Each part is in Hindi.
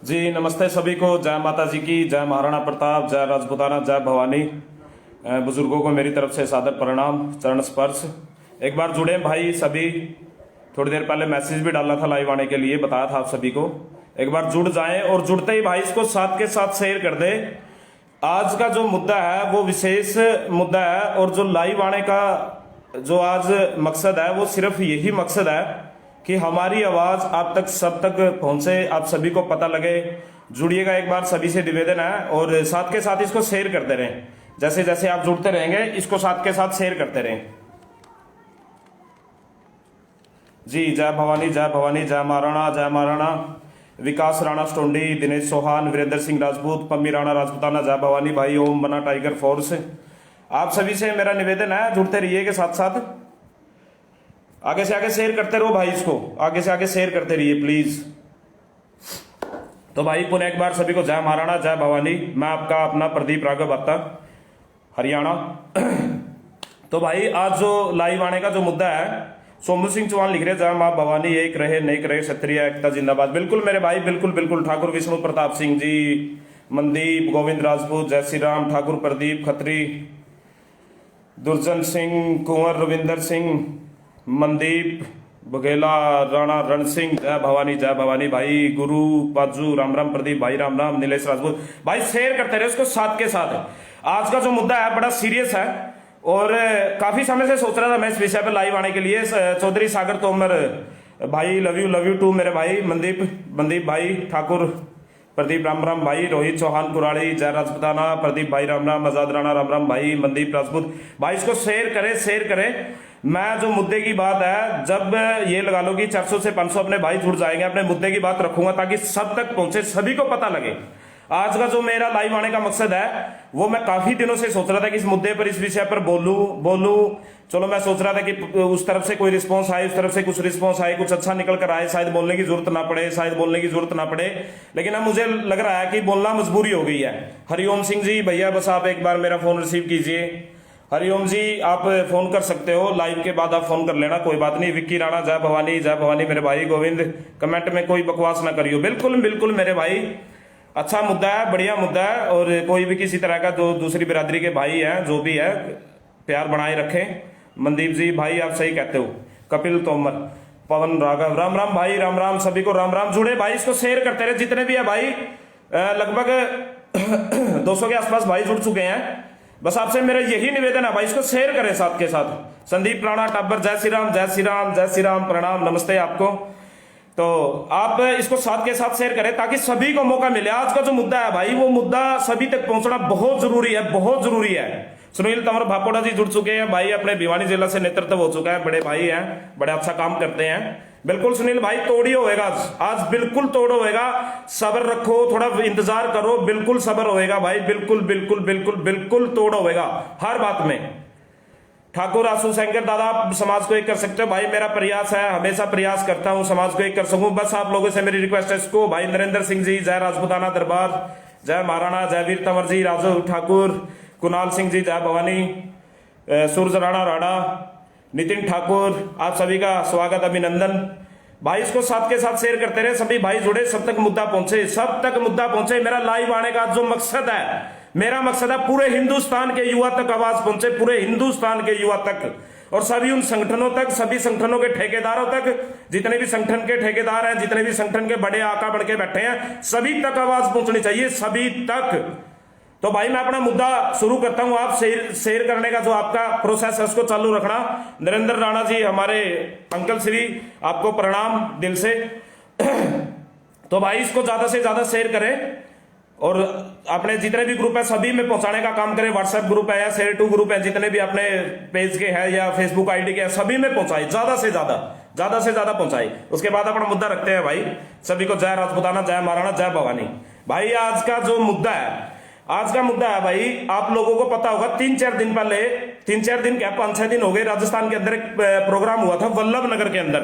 जी नमस्ते सभी को। जय माता जी की, जय महाराणा प्रताप, जय राजपूताना, जय भवानी। बुजुर्गों को मेरी तरफ से सादर प्रणाम, चरण स्पर्श। एक बार जुड़े भाई सभी। थोड़ी देर पहले मैसेज भी डाला था लाइव आने के लिए, बताया था आप सभी को। एक बार जुड़ जाएं और जुड़ते ही भाई इसको साथ के साथ शेयर कर दे। आज का जो मुद्दा है वो विशेष मुद्दा है, और जो लाइव आने का जो आज मकसद है वो सिर्फ यही मकसद है कि हमारी आवाज आप तक सब तक पहुंचे, आप सभी को पता लगे। जुड़िएगा, एक बार सभी से निवेदन है, और साथ के साथ इसको शेयर करते रहें। जैसे जैसे आप जुड़ते रहेंगे इसको साथ के साथ शेयर करते रहें। जी जय भवानी, जय भवानी, जय महाराणा, जय महाराणा। विकास राणा स्टोंडी, दिनेश चौहान, वीरेंद्र सिंह राजपूत, पम्मी राणा राजपूताना, जय भवानी भाई। ओम बना टाइगर फोर्स। आप सभी से मेरा निवेदन है, जुड़ते रहिए साथ साथ। आगे से आगे शेयर करते रहो भाई, इसको आगे से आगे शेयर करते रहिए प्लीज। तो भाई पुनः एक बार सभी को जय महाराणा, जय भवानी। मैं आपका अपना प्रदीप राघव बत्ता, हरियाणा। तो भाई आज जो लाइव आने का जो मुद्दा है, सोमू सिंह चौहान लिख रहे जय मां भवानी, एक रहे नहीं रहे क्षत्रिय एकता जिंदाबाद। बिल्कुल मेरे भाई, बिल्कुल बिल्कुल। ठाकुर विष्णु प्रताप सिंह जी, मनदीप, गोविंद राजपूत, जय श्री राम, ठाकुर प्रदीप खत्री, दुर्जन सिंह, कुंवर रविंदर सिंह, मनदीप बघेला, राणा रण सिंह, जय भवानी, जय भवानी भाई। गुरु पाजू, राम राम प्रदीप भाई, राम राम। नीलेश राजपूत भाई, शेयर करते रहे उसको साथ के साथ। आज का जो मुद्दा है बड़ा सीरियस है, और काफी समय से सोच रहा था मैं इस विषय पर लाइव आने के लिए। चौधरी सागर तोमर भाई, लव यू टू मेरे भाई। मनदीप भाई, ठाकुर प्रदीप राम राम भाई। रोहित चौहान कुराड़ी, जय राजपूताना, प्रदीप भाई राम राम। आजाद राणा राम राम भाई। मनदीप राजपूत भाई, इसको शेयर करें। मैं जो मुद्दे की बात है, जब ये लगा लो कि 400 से 500 अपने भाई जुड़ जाएंगे, अपने मुद्दे की बात रखूंगा ताकि सब तक पहुंचे, सभी को पता लगे। आज का जो मेरा लाइव आने का मकसद है वो मैं काफी दिनों से सोच रहा था कि इस मुद्दे पर, इस विषय पर बोलूं। चलो मैं सोच रहा था कि उस तरफ से कोई रिस्पांस आए, उस तरफ से कुछ रिस्पांस आए, कुछ अच्छा निकल कर आए, शायद बोलने की जरूरत ना पड़े। लेकिन अब मुझे लग रहा है कि बोलना मजबूरी हो गई है। हरिओम सिंह जी भैया, बस आप एक बार मेरा फोन रिसीव कीजिए। हरिओम जी आप फोन कर सकते हो, लाइव के बाद आप फोन कर लेना, कोई बात नहीं। विक्की राणा, जय भवानी मेरे भाई। गोविंद, कमेंट में कोई बकवास ना करियो। बिल्कुल मेरे भाई, अच्छा मुद्दा है, बढ़िया मुद्दा है, और कोई भी किसी तरह का जो दूसरी बिरादरी के भाई हैं, जो भी है, प्यार बनाए रखें। मनदीप जी भाई आप सही कहते हो। कपिल तोमर, पवन राघव, राम राम भाई, राम राम सभी को, राम राम। जुड़े भाई, इसको शेयर करते रहे जितने भी है भाई। लगभग 200 के आसपास भाई जुड़ चुके हैं। बस आपसे मेरा यही निवेदन है भाई, इसको शेयर करें साथ के साथ। संदीप राणा टाबर, जय श्री राम, जय श्री राम, जय श्री राम, प्रणाम, नमस्ते आपको। तो आप इसको साथ के साथ शेयर करें ताकि सभी को मौका मिले। आज का जो मुद्दा है भाई, वो मुद्दा सभी तक पहुंचना बहुत जरूरी है। सुनील तंवर भापोड़ा जी जुड़ चुके हैं भाई, अपने भिवानी जिला से नेतृत्व हो चुका है, बड़े भाई हैं, बड़े अच्छा काम करते हैं। बिल्कुल सुनील भाई, तोड़ी होएगा आज बिल्कुल तोड़ होएगा। सब्र रखो, थोड़ा इंतजार करो, बिल्कुल सब्र होएगा भाई, बिल्कुल तोड़ होएगा हर बात में। ठाकुर आसू शंकर दादा, आप समाज को एक कर सकते हो भाई। मेरा प्रयास है, हमेशा प्रयास करता हूं समाज को एक कर सकूं। बस आप लोगों से मेरी रिक्वेस्ट है इसको भाई। नरेंद्र सिंह जी, जय राजपूताना दरबार, जय महाराणा, जय वीर तंवर जी, राजू ठाकुर, कुणाल सिंह जी, जय भवानी, सूर्य राणा, नितिन ठाकुर, आप सभी का स्वागत, अभिनंदन भाई। इसको साथ के साथ शेयर करते रहे, सभी भाई जुड़े, सब तक मुद्दा पहुंचे। मेरा लाइव आने का जो मकसद है, मेरा मकसद है पूरे हिंदुस्तान के युवा तक आवाज पहुंचे, पूरे हिंदुस्तान के युवा तक, और सभी उन संगठनों तक, सभी संगठनों के ठेकेदारों तक, जितने भी संगठन के ठेकेदार हैं, जितने भी संगठन के बड़े आका बन के बैठे हैं, सभी तक आवाज पहुंचनी चाहिए, सभी तक। तो भाई मैं अपना मुद्दा शुरू करता हूं। आप शेयर करने का जो आपका प्रोसेस है उसको चालू रखना। नरेंद्र राणा जी, हमारे अंकल श्री, आपको प्रणाम दिल से। तो भाई इसको ज्यादा से ज्यादा शेयर करें, और अपने जितने भी ग्रुप है सभी में पहुंचाने का काम करें। व्हाट्सएप ग्रुप है या शेयर टू ग्रुप है, जितने भी अपने पेज के हैं या फेसबुक आईडी के हैं, सभी में पहुंचाए, ज्यादा से ज्यादा पहुंचाए। उसके बाद अपना मुद्दा रखते हैं भाई। सभी को जय राजपूताना, जय महाराणा, जय भवानी भाई। आज का जो मुद्दा है, आज का मुद्दा है भाई, आप लोगों को पता होगा 3-4 दिन पहले, 3-4 दिन क्या 5-6 दिन हो गए, राजस्थान के अंदर एक प्रोग्राम हुआ था वल्लभ नगर के अंदर।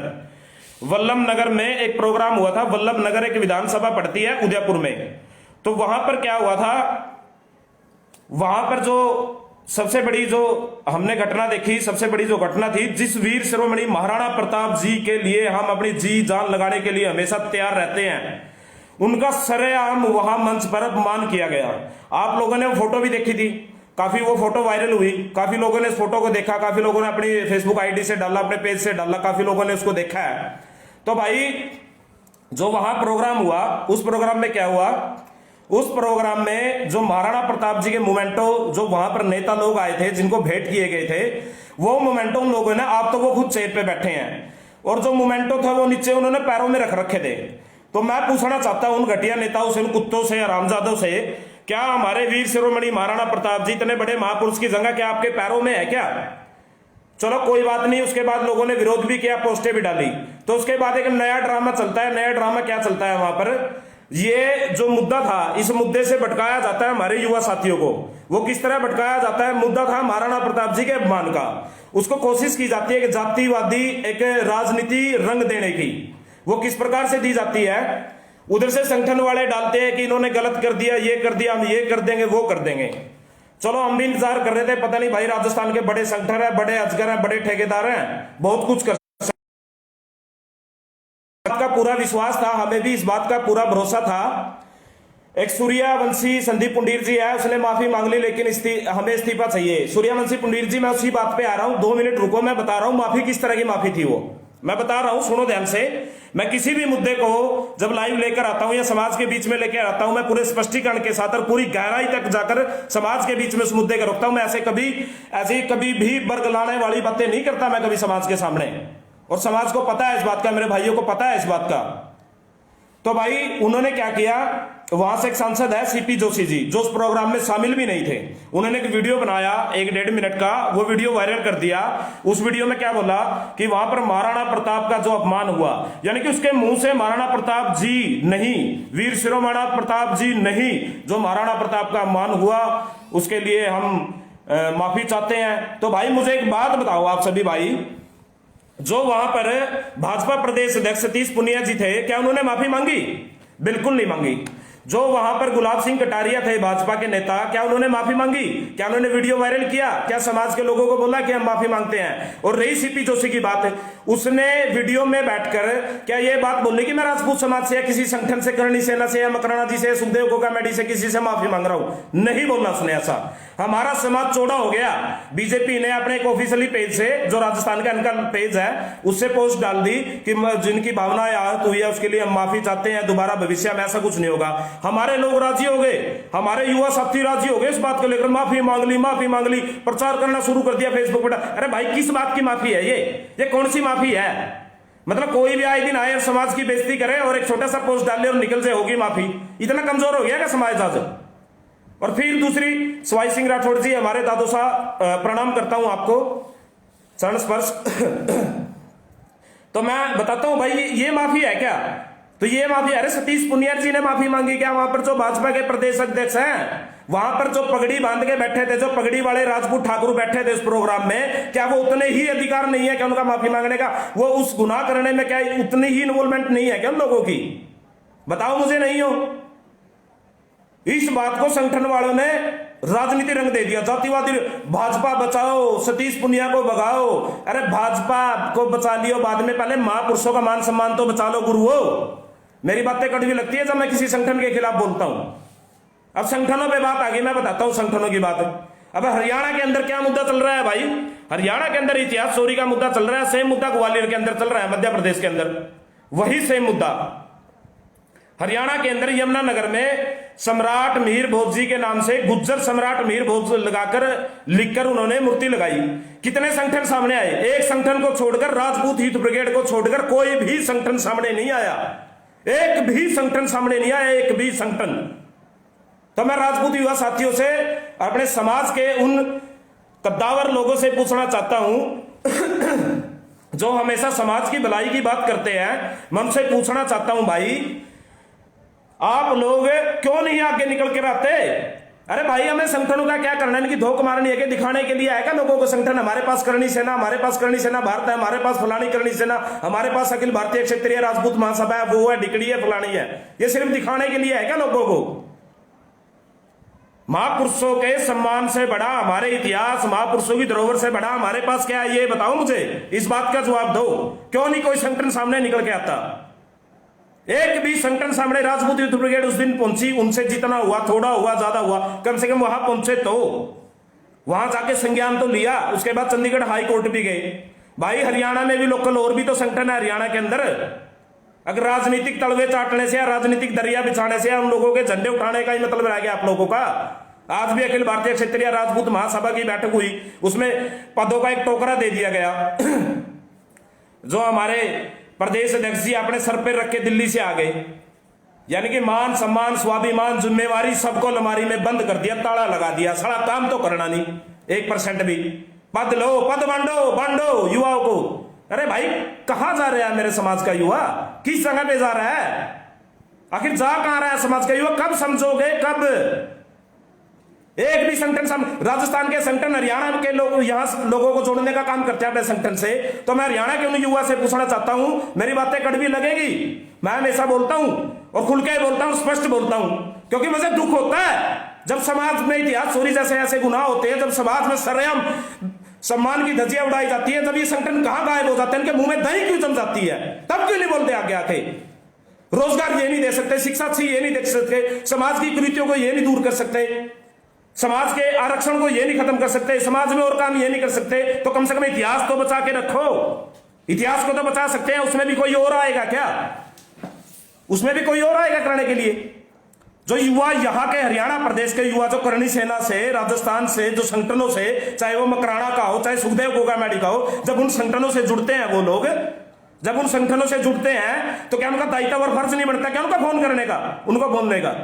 वल्लभ नगर में एक प्रोग्राम हुआ था। वल्लभ नगर एक विधानसभा पड़ती है उदयपुर में। तो वहां पर क्या हुआ था, वहां पर जो सबसे बड़ी जो हमने घटना देखी, सबसे बड़ी जो घटना थी, जिस वीर शिरोमणि महाराणा प्रताप जी के लिए हम अपनी जी जान लगाने के लिए हमेशा तैयार रहते हैं, उनका सरेआम वहां मंच पर अपमान किया गया। आप लोगों ने वो फोटो भी देखी थी, काफी वो फोटो वायरल हुई, काफी लोगों ने इस फोटो को देखा, काफी लोगों ने अपनी फेसबुक आईडी से डाला, अपने पेज से डाला, काफी लोगों ने उसको देखा है। तो भाई जो वहां प्रोग्राम हुआ, उस प्रोग्राम में क्या हुआ, उस प्रोग्राम में जो महाराणा प्रताप जी के मोमेंटो, जो वहां पर नेता लोग आए थे जिनको भेंट किए गए थे, वो मोमेंटो उन लोगों ने, आप तो वो खुद चेयर पे बैठे हैं, और जो मोमेंटो था वो नीचे उन्होंने पैरों में रख रखे थे। तो मैं पूछना चाहता हूं उन घटिया नेताओं से, उन कुत्तों से, हरामजादों से, क्या हमारे वीर शिरोमणि महाराणा प्रताप जी इतने बड़े महापुरुष की जगह क्या आपके पैरों में है क्या? चलो कोई बात नहीं, उसके बाद लोगों ने विरोध भी किया, पोस्टें भी डाली। तो उसके बाद एक नया ड्रामा चलता है। नया ड्रामा क्या चलता है वहां पर, ये जो मुद्दा था, इस मुद्दे से भटकाया जाता है हमारे युवा साथियों को। वो किस तरह भटकाया जाता है, मुद्दा था महाराणा प्रताप जी के अपमान का, उसको कोशिश की जाती है कि जातिवादी एक राजनीति रंग देने की। वो किस प्रकार से दी जाती है, उधर से संगठन वाले डालते हैं कि इन्होंने गलत कर दिया, ये कर दिया, हम ये कर देंगे, वो कर देंगे। चलो हम भी इंतजार कर रहे थे, पता नहीं भाई राजस्थान के बड़े संगठन है, बड़े अजगर है, बड़े ठेकेदार हैं, बहुत कुछ कर, का पूरा विश्वास था, हमें भी इस बात का पूरा भरोसा था। एक सूर्यवंशी संदीप पुंडीर जी है, उसने माफी मांग ली, लेकिन हमें इस्तीफा चाहिए। सूर्यवंशी पुंडीर जी, मैं उसी बात पे आ रहा हूं, 2 मिनट रुको, मैं बता रहा हूं माफी किस तरह की माफी थी वो, मैं बता रहा हूं, सुनो ध्यान से। मैं किसी भी मुद्दे को जब लाइव लेकर आता हूं या समाज के बीच में लेकर आता हूं, मैं पूरे स्पष्टीकरण के साथ और पूरी गहराई तक जाकर समाज के बीच में उस मुद्दे को रखता हूं। मैं ऐसे कभी भी वर्ग लाने वाली बातें नहीं करता मैं कभी समाज के सामने, और समाज को पता है इस बात का, मेरे भाइयों को पता है इस बात का। तो भाई उन्होंने क्या किया, वहां से एक सांसद है सीपी जोशी जी, जो उस प्रोग्राम में शामिल भी नहीं थे, उन्होंने एक वीडियो बनाया 1-1.5 मिनट का, वो वीडियो वायरल कर दिया। उस वीडियो में क्या बोला कि वहां पर महाराणा प्रताप का जो अपमान हुआ, यानी कि उसके मुंह से महाराणा प्रताप जी नहीं, वीर शिरोमणि प्रताप जी नहीं, जो महाराणा प्रताप का अपमान हुआ उसके लिए हम माफी चाहते हैं। तो भाई मुझे एक बात बताओ आप सभी भाई, जो वहां पर भाजपा प्रदेश अध्यक्ष सतीश पुनिया जी थे, क्या उन्होंने माफी मांगी? बिल्कुल नहीं मांगी। जो वहां पर गुलाब सिंह कटारिया थे भाजपा के नेता, क्या उन्होंने माफी मांगी? क्या उन्होंने वीडियो वायरल किया? क्या समाज के लोगों को बोला कि हम माफी मांगते हैं? और रही सीपी जोशी की बात, उसने वीडियो में बैठकर क्या ये बात बोली कि मैं राजपूत समाज से या किसी संगठन से, करणी सेना से या मकराना जी से, सुखदेव गोगामेडी से, किसी से माफी मांग रहा हूं? नहीं बोलना उसने ऐसा। हमारा समाज चौड़ा हो गया, बीजेपी ने अपने एक ऑफिशियली पेज से, जो राजस्थान का इनका पेज है, उससे पोस्ट डाल दी कि जिनकी भावनाएं आहत हुई है उसके लिए हम माफी चाहते हैं, दोबारा भविष्य में ऐसा कुछ नहीं होगा। हमारे लोग राजी हो गए, हमारे युवा साथी राजी हो गए इस बात को लेकर, माफी मांग ली, प्रचार करना शुरू कर दिया फेसबुक पर। अरे भाई किस बात की माफी है ये कौन सी माफी है? मतलब कोई भी आए दिन आए और समाज की बेइज्जती करे और एक छोटा सा पोस्ट डाले और निकल जाए होगी माफी? इतना कमजोर हो गया क्या समाज आज? और फिर दूसरी, सवाई सिंह राठौड़ जी, हमारे दादो साहब, प्रणाम करता हूं आपको, चरण स्पर्श। तो मैं बताता हूं भाई ये माफी है क्या? तो ये माफी, अरे सतीश पुनिया जी ने माफी मांगी क्या? वहां पर जो भाजपा के प्रदेश अध्यक्ष हैं, वहां पर जो पगड़ी बांध के बैठे थे, जो पगड़ी वाले राजपूत ठाकुर बैठे थे इस प्रोग्राम में, क्या वो उतने ही अधिकार नहीं है क्या उनका माफी मांगने का? वो उस गुनाह करने में क्या उतनी ही इन्वॉल्वमेंट नहीं है क्या उन लोगों की? बताओ मुझे, नहीं हो? इस बात को संगठन वालों ने राजनीति रंग दे दिया, जातिवादी, भाजपा बचाओ, सतीश पुनिया को भगाओ। अरे भाजपा को बचा लियो बाद में, पहले महापुरुषों का मान सम्मान तो बचा लो गुरुओं। मेरी बातें कड़वी लगती है जब मैं किसी संगठन के खिलाफ बोलता हूं। अब संगठनों पे बात आ गई, मैं बताता हूं संगठनों की बात। अब हरियाणा के अंदर क्या मुद्दा चल रहा है भाई? हरियाणा के अंदर इतिहास चोरी का मुद्दा चल रहा है, सेम मुद्दा ग्वालियर के अंदर चल रहा है, मध्य प्रदेश के अंदर वही सेम मुद्दा। हरियाणा के अंदर यमुनानगर में सम्राट मिहिर भोज जी के नाम से गुज्जर सम्राट मिहिर भोज लगाकर, लिखकर उन्होंने मूर्ति लगाई। कितने संगठन सामने आए? एक संगठन को छोड़कर, राजपूत हित ब्रिगेड को छोड़कर कोई भी संगठन सामने नहीं आया, एक भी संगठन सामने नहीं आया, एक भी संगठन। तो मैं राजपूत युवा साथियों से, अपने समाज के उन कद्दावर लोगों से पूछना चाहता हूं जो हमेशा समाज की भलाई की बात करते हैं, मैं उनसे पूछना चाहता हूं भाई, आप लोग क्यों नहीं आगे निकल कर आते? अरे भाई हमें संगठनों का क्या करना है? इनकी धोख मारनी है कि दिखाने के लिए आएगा लोगों को संगठन? हमारे पास करणी सेना, हमारे पास करणी सेना भारत है, हमारे पास फलानी करणी सेना, हमारे पास अखिल भारतीय क्षेत्रीय राजपूत महासभा है, वो है, डिकड़ी है, फलानी है। ये सिर्फ दिखाने के लिए है क्या लोगों को? महापुरुषों के सम्मान से बड़ा हमारे इतिहास, महापुरुषों की धरोहर से बड़ा हमारे पास क्या है? ये बताओ मुझे, इस बात का जवाब दो। क्यों नहीं कोई संगठन सामने निकल के आता? एक भी संगठन सामने राजपूत युद्ध ब्रिगेड उस दिन पहुंची, उनसे जितना हुआ, थोड़ा हुआ ज्यादा हुआ, कम से कम वहां पहुंचे तो वहां जाके संज्ञान तो लिया। उसके बाद चंडीगढ़ हाई कोर्ट भी गए। भाई हरियाणा में भी लोकल और भी तो संगठन है हरियाणा के अंदर। अगर राजनीतिक तलवे चाटने से या राजनीतिक दरिया बिछाने से उन लोगों के झंडे उठाने का ही मतलब रह गया आप लोगों का। आज भी अखिल भारतीय क्षेत्रीय राजपूत महासभा की बैठक हुई, उसमें पदों का एक टोकरा दे दिया गया। जो हमारे प्रदेश अध्यक्ष जी अपने सर पर रख के दिल्ली से आ गए, यानी कि मान सम्मान स्वाभिमान जिम्मेवारी सबको अलमारी में बंद कर दिया, ताला लगा दिया। सारा काम तो करना नहीं 1% भी। पद लो, पद बांटो बांटो युवाओं को। अरे भाई कहां जा रहा है मेरे समाज का युवा? किस जगह पे जा रहा है? आखिर जा कहां रहा है समाज का युवा? कब समझोगे? कब? एक भी संगठन, राजस्थान के संगठन हरियाणा के लोग यहां लोगों को जोड़ने का काम करते हैं अपने संगठन से। तो मैं हरियाणा के उन युवा से पूछना चाहता हूं, मेरी बातें कड़वी लगेगी, मैं हमेशा बोलता हूं और खुल के बोलता हूं, स्पष्ट बोलता हूं, क्योंकि मुझे दुख होता है जब समाज में इतिहास चोरी जैसे ऐसे गुनाह होते हैं, जब समाज में सरेआम सम्मान की धज्जियां उड़ाई जाती है, जब ये संगठन कहां गायब हो जाते हैं, इनके मुंह में दही क्यों जम जाती है? तब क्यों नहीं बोलते आगे आके? रोजगार ये नहीं दे सकते, शिक्षा अच्छी ये नहीं दे सकते, समाज की कुरीतियों को ये नहीं दूर कर सकते, समाज के आरक्षण को ये नहीं खत्म कर सकते, समाज में और काम ये नहीं कर सकते, तो कम से कम इतिहास तो बचा के रखो। इतिहास को तो बचा सकते हैं, उसमें भी कोई और आएगा क्या? उसमें भी कोई और आएगा करने के लिए? जो युवा यहाँ के हरियाणा प्रदेश के युवा जो करणी सेना से, राजस्थान से, जो संगठनों से, चाहे वो मकराना का हो, चाहे सुखदेव गोगामेडी का हो, जब उन संगठनों से जुड़ते हैं वो लोग, जब उन संगठनों से जुड़ते हैं तो क्या उनका दायित्व और फर्ज नहीं बनता क्या उनका फोन करने का, उनको बोलने का?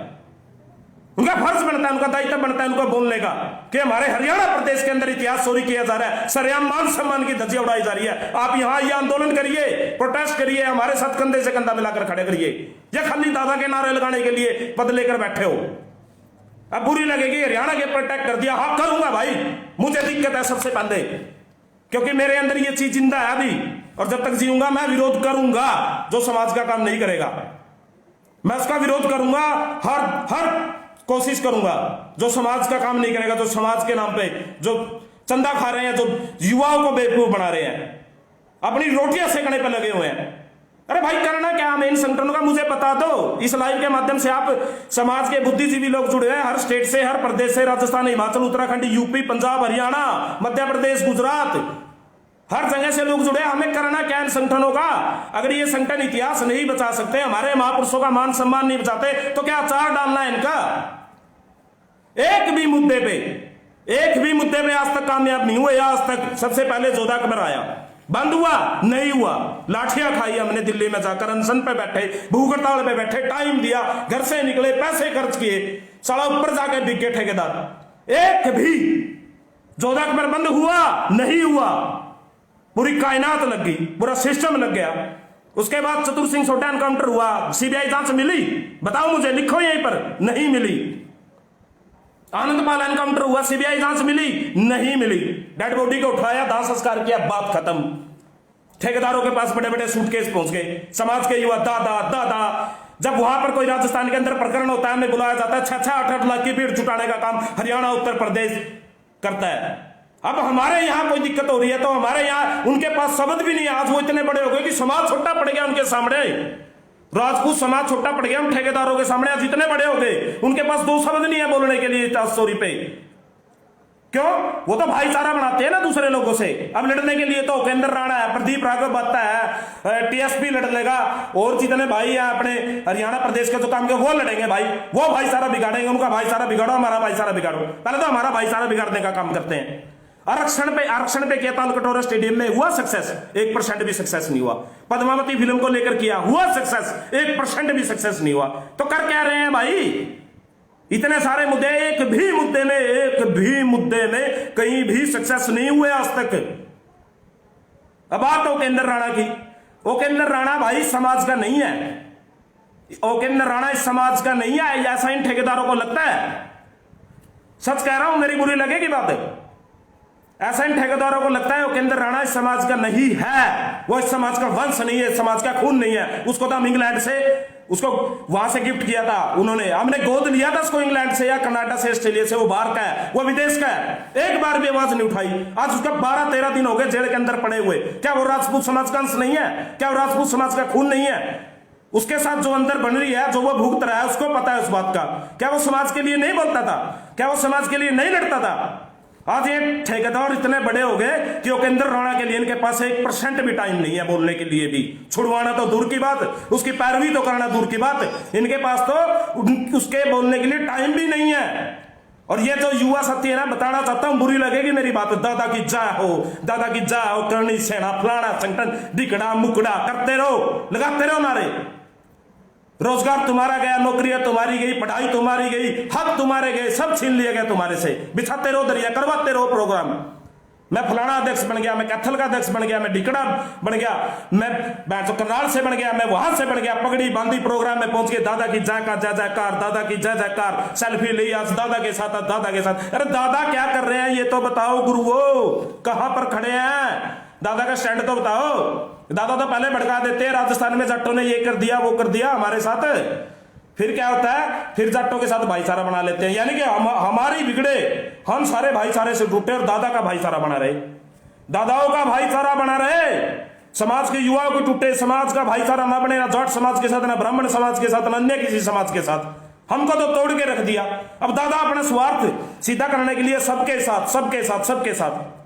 उनका फर्ज बनता है, उनका दायित्व बनता है उनको बोलने का कि हमारे हरियाणा प्रदेश के अंदर इतिहास चोरी किया जा रहा है, सरेआम मान सम्मान की धज्जियां उड़ाई जा रही है। आप यहां ये आंदोलन करिए, प्रोटेस्ट करिए, हमारे साथ कंधे से कंधा मिलाकर खड़े करिए। या खाली दादा के नारे लगाने के लिए पद लेकर बैठे हो? अब बुरी लगेगी, हरियाणा के प्रोटेक्ट कर दिया। हाँ करूंगा भाई, मुझे दिक्कत है सबसे पहले, क्योंकि मेरे अंदर ये चीज जिंदा है अभी, और जब तक जीऊंगा मैं विरोध करूंगा। जो समाज का काम नहीं करेगा मैं उसका विरोध करूंगा, हर कोशिश करूंगा। जो समाज का काम नहीं करेगा, जो समाज के नाम पे जो चंदा खा रहे हैं, जो युवाओं को बेवकूफ बना रहे हैं, अपनी रोटियां सेकने पे लगे हुए हैं। अरे भाई करना क्या हमें इन संगठनों का? मुझे बता दो। इस लाइव के माध्यम से आप समाज के बुद्धिजीवी लोग जुड़े हैं, हर स्टेट से, हर प्रदेश से, राजस्थान, हिमाचल, उत्तराखंड, यूपी, पंजाब, हरियाणा, मध्य प्रदेश, गुजरात, हर जगह से लोग जुड़े। हमें करना क्या इन संगठनों का? अगर ये संगठन इतिहास नहीं बचा सकते, हमारे महापुरुषों का मान सम्मान नहीं बचाते, तो क्या अचार डालना है इनका? एक भी मुद्दे पे आज तक कामयाब नहीं हुए। आज तक सबसे पहले जोधा अकबर आया, बंद हुआ नहीं हुआ, लाठियां खाई हमने दिल्ली में जाकर, अनशन पे बैठे, भूख हड़ताल पे बैठे, टाइम दिया, घर से निकले, पैसे खर्च किए, साला ऊपर जाके बिक गए ठेकेदार। एक भी जोधा अकबर बंद हुआ नहीं हुआ, पूरी कायनात लग गई, पूरा सिस्टम लग गया। उसके बाद चतुर सिंह सोटा एनकाउंटर हुआ, सीबीआई जांच मिली? बताओ मुझे, लिखो यहीं पर, नहीं मिली। आनंदपाल एनकाउंटर हुआ, सीबीआई जांच मिली? नहीं मिली। डेड बॉडी को उठाया, दाह संस्कार किया, बात खत्म। ठेकेदारों के पास बड़े बड़े सूटकेस पहुंच गए। समाज के युवा दादा जब वहां पर कोई राजस्थान के अंदर प्रकरण होता है, हमें बुलाया जाता है, 6-8 लाख की भीड़ जुटाने का काम हरियाणा उत्तर प्रदेश करता है। अब हमारे यहां कोई दिक्कत हो रही है तो हमारे यहां उनके पास शब्द भी नहीं है। आज वो इतने बड़े हो गए कि समाज छोटा पड़ गया उनके सामने, राजपूत समाज छोटा पड़ गया उन ठेकेदारों के सामने। आज इतने बड़े हो गए, उनके पास दो शब्द नहीं है बोलने के लिए इतिहास चोरी पे। क्यों? वो तो भाईचारा बनाते हैं ना दूसरे लोगों से। अब लड़ने के लिए तो उपेंद्र राणा है, प्रदीप राघव बत्ता है, टीएसपी लड़ लेगा, और जितने भाई हैं अपने हरियाणा प्रदेश के जो काम के वो लड़ेंगे भाई, वो भाईचारा बिगाड़ेंगे। उनका भाईचारा बिगाड़ो, हमारा भाईचारा बिगाड़ो। पहले तो हमारा भाईचारा बिगाड़ने का काम करते हैं। आरक्षण पे किया, तालकटोरा स्टेडियम में हुआ सक्सेस? 1% भी सक्सेस नहीं हुआ। पद्मावती फिल्म को लेकर किया, हुआ सक्सेस? 1% भी सक्सेस नहीं हुआ। तो कर क्या रहे हैं भाई? इतने सारे मुद्दे, एक भी मुद्दे में कहीं भी सक्सेस नहीं हुए आज तक। अब बात उपेंद्र राणा की। उपेंद्र राणा भाई समाज का नहीं है, उपेंद्र राणा इस समाज का नहीं है, ऐसा इन ठेकेदारों को लगता है। सच कह रहा हूं, मेरी बुरी लगेगी बात। ऐसा इन ठेकेदारों को लगता है उपेंद्र राणा इस समाज का नहीं है, वो इस समाज का वंश नहीं है, समाज का खून नहीं है। उसको तो हम इंग्लैंड से, उसको वहां से गिफ्ट किया था उन्होंने, हमने गोद लिया था उसको इंग्लैंड से या कनाडा से, ऑस्ट्रेलिया से। वो बाहर का है, वो विदेश का है, एक बार भी आवाज नहीं उठाई। आज उसका 12-13 दिन हो गए जेल के अंदर पड़े हुए। क्या वो राजपूत समाज का अंश नहीं है? क्या वो राजपूत समाज का खून नहीं है? उसके साथ जो अंदर बन रही है, जो वो भुगत रहा है, उसको पता है उस बात का। क्या वो समाज के लिए नहीं बोलता था? क्या वो समाज के लिए नहीं लड़ता था? आज ये ठेकेदार इतने बड़े हो गए कि उपेंद्र राणा के लिए इनके पास 1% भी टाइम नहीं है बोलने के लिए भी। छुड़वाना तो दूर की बात, उसकी पैरवी तो करना दूर की बात, इनके पास तो उसके बोलने के लिए टाइम भी नहीं है। और ये जो युवा शक्ति है ना, बताना चाहता हूं, बुरी लगेगी मेरी बात, दादा की जय हो, दादा की जय हो, करनी सेना फलाना संगठन दिखड़ा मुकड़ा करते रहो, लगाते रहो नारे। रोजगार तुम्हारा गया, नौकरियां तुम्हारी गई, पढ़ाई तुम्हारी गई, हक तुम्हारे गए, सब छीन लिए गए तुम्हारे से। बिछाते रहो दरिया, करवाते रहो प्रोग्राम। मैं फलाना अध्यक्ष बन गया, मैं कैथल का अध्यक्ष बन गया, मैं डिकड़ा बन गया, मैं करनाल से बन गया, मैं वहां से बन गया, पगड़ी बांधी प्रोग्राम में पहुंच गए, दादा की जय का जय जयकार, दादा की जय जयकार, सेल्फी ली आज दादा के साथ, दादा के साथ। अरे दादा क्या कर रहे हैं ये तो बताओ गुरुओं, कहां पर खड़े हैं? दादा का स्टैंड तो बताओ। दादा तो पहले भड़का देते हैं, राजस्थान में जट्टों ने ये कर दिया वो कर दिया हमारे साथ, फिर क्या होता है, फिर जट्टों के साथ भाईचारा बना लेते हैं। यानी कि हमारी बिगड़े, हम सारे भाईचारे से टूटे और दादा का भाईचारा बना रहे, दादाओं का भाईचारा बना रहे, समाज के युवाओं को टूटे, समाज का भाईचारा ना बने, ना जाट समाज के साथ, ना ब्राह्मण समाज के साथ, ना अन्य किसी समाज के साथ। हमको तो तोड़ के रख दिया। अब दादा अपना स्वार्थ सीधा करने के लिए सबके साथ सबके साथ सबके साथ।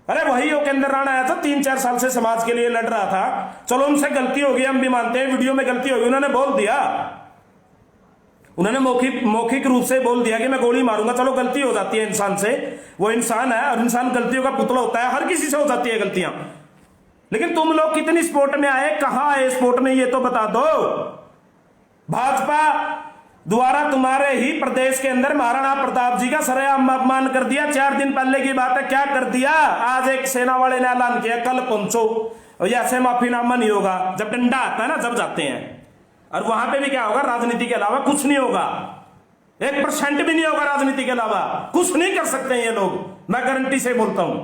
अरे वही उपेंद्र राणा आया था, 3-4 साल से समाज के लिए लड़ रहा था। चलो उनसे गलती होगी, हम भी मानते हैं, वीडियो में गलती होगी, उन्होंने बोल दिया, उन्होंने मौखिक रूप से बोल दिया कि मैं गोली मारूंगा। चलो गलती हो जाती है इंसान से, वो इंसान है और इंसान गलतियों का पुतला होता है, हर किसी से हो जाती है गलतियां। लेकिन तुम लोग कितनी स्पोर्ट में आए, कहां आए स्पोर्ट में, ये तो बता दो। भाजपा द्वारा तुम्हारे ही प्रदेश के अंदर महाराणा प्रताप जी का सरेआम अपमान कर दिया। 4 दिन पहले की बात है, क्या कर दिया? आज एक सेना वाले ने ऐलान किया कल पहुंचो, और ऐसे माफीनामा नहीं होगा। जब डंडा आता है ना, जब जाते हैं, और वहां पे भी क्या होगा, राजनीति के अलावा कुछ नहीं होगा, 1% भी नहीं होगा राजनीति के अलावा। कुछ नहीं कर सकते ये लोग, मैं गारंटी से बोलता हूं,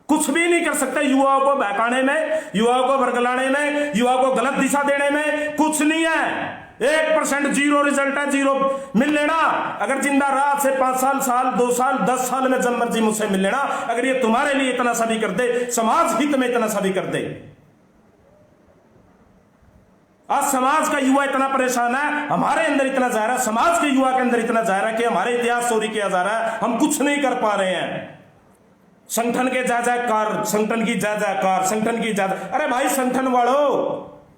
कुछ भी नहीं कर सकते। युवाओं को बहकाने में, युवाओं को वर्गलाने में, युवाओं को गलत दिशा देने में कुछ नहीं है। 1% जीरो रिजल्ट है, जीरो। मिल लेना, अगर जिंदा रात से 5 साल 2 साल 10 साल में जब मर्जी मुझसे मिल लेना, अगर ये तुम्हारे लिए इतना सा भी कर दे, समाज हित में इतना सा भी कर दे। आज समाज का युवा इतना परेशान है, हमारे अंदर इतना जा रहा है, समाज के युवा के अंदर इतना जा रहा है कि हमारे इतिहास चोरी किया जा रहा है, हम कुछ नहीं कर पा रहे हैं। संगठन के जय जयकार, संगठन की जय जयकार, संगठन की जय। अरे भाई संगठन वालों,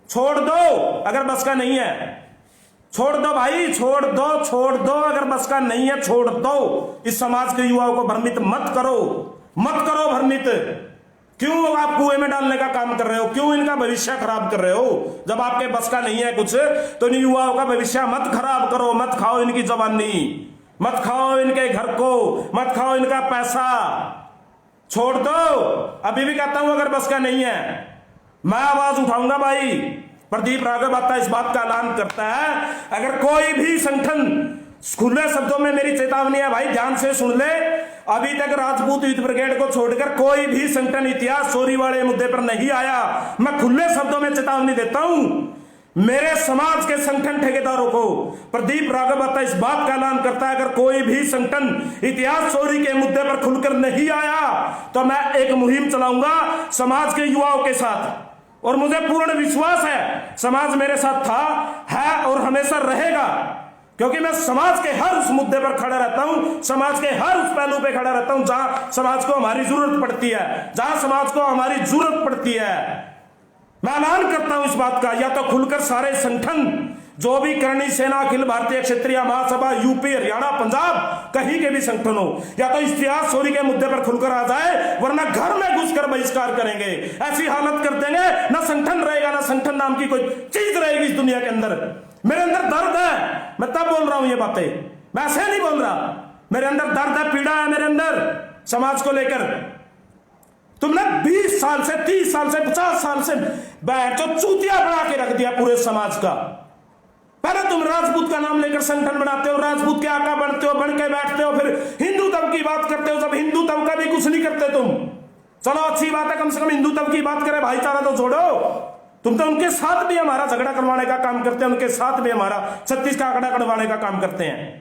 छोड़ दो अगर बस का नहीं है, छोड़ दो भाई, छोड़ दो अगर बस का नहीं है, छोड़ दो। इस समाज के युवाओं को भ्रमित मत करो, मत करो भ्रमित। क्यों आप कुएं में डालने का काम कर रहे हो? क्यों इनका भविष्य खराब कर रहे हो? जब आपके बस का नहीं है कुछ, तो इन युवाओं का भविष्य मत खराब करो, मत खाओ इनकी जवानी, मत खाओ इनके घर को, मत खाओ इनका पैसा, छोड़ दो। अभी भी कहता हूं, अगर बस का नहीं है, मैं आवाज उठाऊंगा भाई। प्रदीप राघव इस बात का ऐलान करता है, अगर कोई भी संगठन, खुले शब्दों में मेरी चेतावनी है भाई, ध्यान से सुन ले, अभी तक राजपूत युद्ध ब्रिगेड को छोड़कर कोई भी संगठन इतिहास चोरी वाले मुद्दे पर नहीं आया। मैं खुले शब्दों में चेतावनी देता हूं मेरे समाज के संगठन ठेकेदारों को। प्रदीप राघव इस बात का ऐलान करता है, अगर कोई भी संगठन इतिहास चोरी के मुद्दे पर खुलकर नहीं आया, तो मैं एक मुहिम चलाऊंगा समाज के युवाओं के साथ। और मुझे पूर्ण विश्वास है समाज मेरे साथ था, है और हमेशा रहेगा, क्योंकि मैं समाज के हर उस मुद्दे पर खड़ा रहता हूं, समाज के हर उस पहलू पे खड़ा रहता हूं जहां समाज को हमारी जरूरत पड़ती है, जहां समाज को हमारी जरूरत पड़ती है। मैं ऐलान करता हूं इस बात का, या तो खुलकर सारे संगठन, जो भी करणी सेना, अखिल भारतीय क्षेत्रीय महासभा, यूपी, हरियाणा, पंजाब, कहीं के भी संगठन हो, या तो इतिहास चोरी के मुद्दे पर खुलकर आ जाए, वरना घर में घुसकर बहिष्कार करेंगे। ऐसी हालत कर देंगे, ना संगठन रहेगा, ना संगठन नाम की कोई चीज रहेगी इस दुनिया के अंदर। मेरे अंदर दर्द है, मैं तब बोल रहा हूं ये बातें, मैं ऐसे नहीं बोल रहा। मेरे अंदर दर्द है, पीड़ा है मेरे अंदर समाज को लेकर। तुमने 20 साल से, 30 साल से, 50 साल से बैठ जो चूतिया बना के रख दिया पूरे समाज का। पहले तुम राजपूत का नाम लेकर संगठन बनाते हो, राजपूत के आका बनते हो, बन के बैठते हो, फिर हिंदुत्व की बात करते हो। जब हिंदुत्व का भी कुछ नहीं करते तुम। चलो अच्छी बात है, कम से कम हिंदुत्व की बात करें, भाईचारा तो छोड़ो। तुम तो उनके साथ भी हमारा झगड़ा करवाने का काम करते हैं, उनके साथ भी हमारा 36 का आंकड़ा करवाने का काम करते हैं।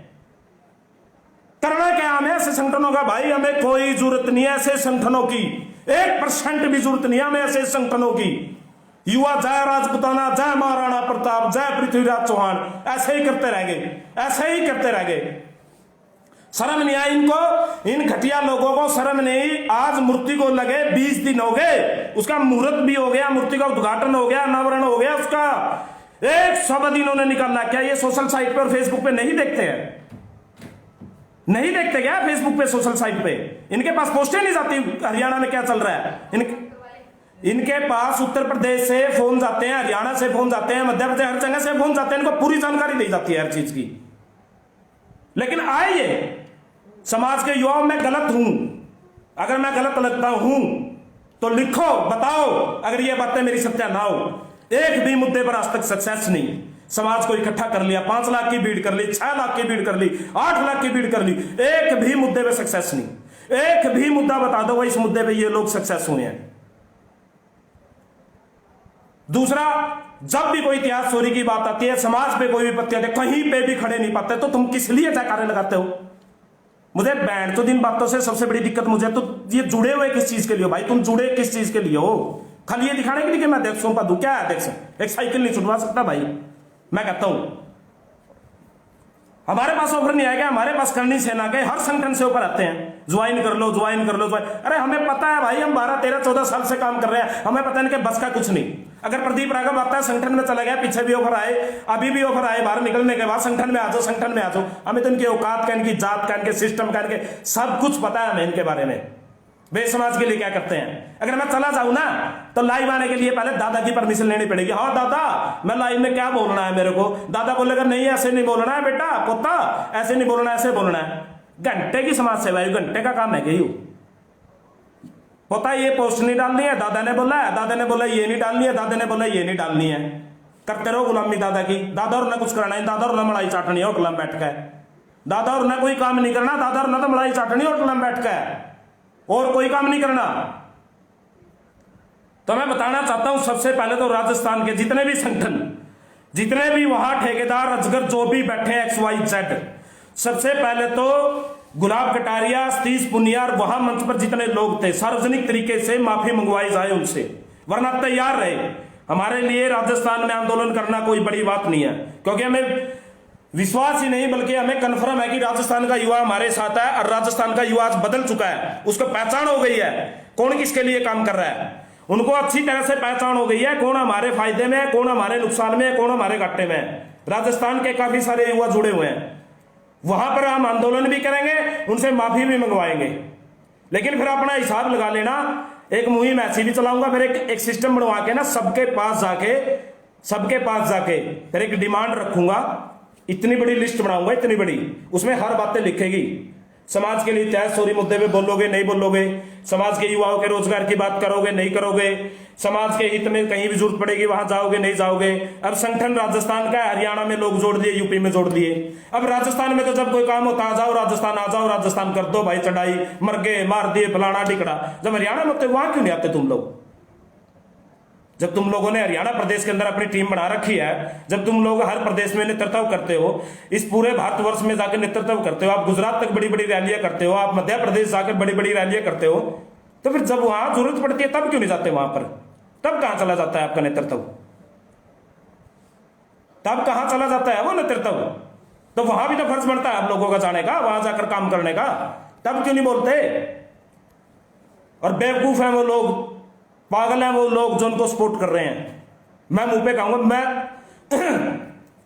करना क्या हमें ऐसे संगठनों का? भाई हमें कोई जरूरत नहीं है ऐसे संगठनों की, 1% भी जरूरत नहीं है हमें ऐसे संगठनों की। युवा जय राजपुताना, जय महाराणा प्रताप, जय पृथ्वीराज चौहान, ऐसे ही करते रह गए, ऐसे ही करते रह गए। शर्म नहीं आई इनको, इन घटिया लोगों को शर्म नहीं। आज मूर्ति को लगे 20 दिन हो गए, उसका मुहूर्त भी हो गया, मूर्ति का उद्घाटन हो गया, अनावरण हो गया, उसका एक शब्द इन्होंने निकालना। क्या ये सोशल साइट पे और फेसबुक पे नहीं देखते हैं? नहीं देखते क्या फेसबुक पे, सोशल साइट पे? इनके पास पोस्टें नहीं जाती हरियाणा में क्या चल रहा है? इनके पास उत्तर प्रदेश से फोन जाते हैं, हरियाणा से फोन जाते हैं, मध्य प्रदेश, हर जगह से फोन जाते हैं, इनको पूरी जानकारी दी जाती है हर चीज की। लेकिन आइए, समाज के युवाओं में गलत हूं, अगर मैं गलत लगता हूं तो लिखो, बताओ, अगर ये बातें मेरी सत्या ना हो। एक भी मुद्दे पर आज तक सक्सेस नहीं। समाज को इकट्ठा कर लिया, 5 लाख की भीड़ कर ली, 6 लाख की भीड़ कर ली, 8 लाख की भीड़ कर ली, एक भी मुद्दे पे सक्सेस नहीं। एक भी मुद्दा बता दो भाई, इस मुद्दे पे ये लोग सक्सेस हुए हैं। दूसरा, जब भी कोई इतिहास चोरी की बात आती है, समाज पे कोई विपत्ति आती है, कहीं पे भी खड़े नहीं पाते, तो तुम किस लिए जयकारे लगाते हो? मुझे बैंड तो दिन बातों से सबसे बड़ी दिक्कत मुझे तो ये जुड़े हुए किस चीज के लिए हो भाई? तुम जुड़े किस चीज के लिए हो? खाली ये दिखाने के लिए कि मैं देख सौंपा दूं? क्या है देख? एक साइकिल नहीं छुड़वा सकता भाई, मैं कहता हूं। हमारे पास ऑफर नहीं आएगा, हमारे पास करनी सेना के हर संगठन से ऊपर आते हैं, ज्वाइन कर लो, ज्वाइन कर लो, ज्वाइन। अरे हमें पता है भाई, हम 12, 13, 14 साल से काम कर रहे हैं, हमें पता है कि बस का कुछ नहीं। अगर प्रदीप राघव आता है, संगठन में चला गया, पीछे भी ऑफर आए, अभी भी ऑफर आए, बाहर निकलने के बाद संगठन में आ जाओ, संगठन में आ जाओ। हमें तो इनके औकात का, इनकी जात का, इनके सिस्टम का, इनके सब कुछ पता है हमें इनके बारे में। वे समाज के लिए क्या करते हैं। अगर मैं चला जाऊं ना तो लाइव आने के लिए पहले दादा की परमिशन लेनी पड़ेगी। हाँ दादा, मैं लाइव में क्या बोलना है मेरे को? दादा बोलेगा नहीं ऐसे नहीं बोलना है बेटा, पोता ऐसे नहीं बोलना, ऐसे बोलना है। घंटे की समाज सेवा है, घंटे का काम है कि यू पोता ये पोस्ट नहीं डालनी है, दादा ने बोला है, दादा ने बोला ये नहीं डालनी है, दादा ने बोला ये नहीं डालनी है। करते रहो गुलामी दादा की। दादा और ना कुछ करना है, दादा और ना मलाई चाटनी है होटल में बैठ के, दादा और ना कोई काम नहीं करना, दादा और ना तो मलाई चाटनी होटल में बैठ के, और कोई काम नहीं करना। तो मैं बताना चाहता हूं, सबसे पहले तो राजस्थान के जितने भी संगठन, जितने भी वहां ठेकेदार अजगर जो भी बैठे XYZ, सबसे पहले तो गुलाब कटारिया, सतीश पुनियार, वहां मंच पर जितने लोग थे, सार्वजनिक तरीके से माफी मंगवाई जाए उनसे, वरना तैयार रहे। हमारे लिए राजस्थान में आंदोलन करना कोई बड़ी बात नहीं है, क्योंकि हमें विश्वास ही नहीं बल्कि हमें कन्फर्म है कि राजस्थान का युवा हमारे साथ है, और राजस्थान का युवा आज बदल चुका है। उसको पहचान हो गई है कौन किसके लिए काम कर रहा है, उनको अच्छी तरह से पहचान हो गई है कौन हमारे फायदे में है, कौन हमारे नुकसान में है, कौन हमारे घाटे में है। राजस्थान के काफी सारे युवा जुड़े हुए हैं, वहां पर हम आंदोलन भी करेंगे, उनसे माफी भी मंगवाएंगे। लेकिन फिर अपना हिसाब लगा लेना, एक मुहिम ऐसी भी चलाऊंगा, फिर एक सिस्टम बनवा के ना सबके पास जाके फिर एक डिमांड रखूंगा, इतनी बड़ी लिस्ट बनाऊंगा, इतनी बड़ी, उसमें हर बातें लिखेगी। समाज के लिए इतिहास चोरी मुद्दे पे बोलोगे नहीं बोलोगे, समाज के युवाओं के रोजगार की बात करोगे नहीं करोगे, समाज के हित में कहीं भी जरूरत पड़ेगी वहां जाओगे नहीं जाओगे। अब संगठन राजस्थान का, हरियाणा में लोग जोड़ दिए, यूपी में जोड़ दिए। अब राजस्थान में तो जब कोई काम होता, आ जाओ राजस्थान, आ जाओ राजस्थान, कर दो भाई चढ़ाई, मर गए, मार दिए, फलाना टिकड़ा। जब हरियाणा में होते वहां क्यों नहीं आते तुम लोग? जब तुम लोगों ने हरियाणा प्रदेश के अंदर अपनी टीम बना रखी है, जब तुम लोग हर प्रदेश में नेतृत्व करते हो, इस पूरे भारतवर्ष में जाकर नेतृत्व करते हो, आप गुजरात तक बड़ी बड़ी रैलियां करते हो, आप मध्य प्रदेश जाकर बड़ी बड़ी रैलियां करते हो, तो फिर जब वहां जरूरत पड़ती है तब क्यों नहीं जाते वहां पर? तब कहां चला जाता है आपका नेतृत्व? तब कहां चला जाता है वो नेतृत्व? तो वहां भी तो फर्ज बनता है आप लोगों का जाने का, वहां जाकर काम करने का। तब क्यों नहीं बोलते? और बेवकूफ है वो लोग, पागल है वो लोग जो उनको सपोर्ट कर रहे हैं। मैं मुंह पे कहूंगा, मैं